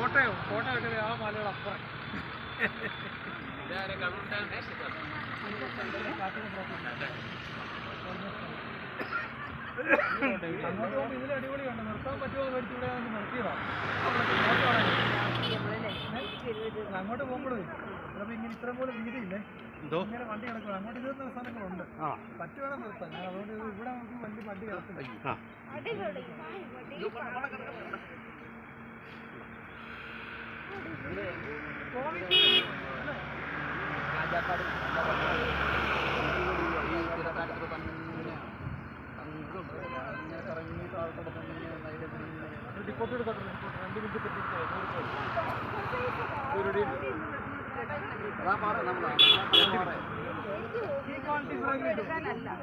കോട്ടയം എടുക്കുന്നത് ആ മലയുടെ അപ്പുറം. അങ്ങോട്ട് പോകുമ്പോൾ ഇതിൽ അടിപൊളിയുണ്ട്. നിർത്താൻ പറ്റുമോ മേടിച്ചിവിടെ നിർത്തിയതാണ്. അങ്ങോട്ട് പോകുമ്പോഴേ ചിലപ്പോൾ ഇങ്ങനെ ഇത്ര പോലെ വീതിയില്ലേ, ഇങ്ങനെ വണ്ടി കിടക്കണം. അങ്ങോട്ട് ഇരുന്ന സ്ഥലങ്ങളുണ്ട്, പറ്റുവേണം നിർത്താൻ. ഞാൻ അതുകൊണ്ട് ഇവിടെ നമുക്ക് വലിയ വണ്ടി കിടക്കില്ല. ഡിപ്പോട്ട് എടുക്കട്ടെ, 2 മിനിറ്റ് പറ്റി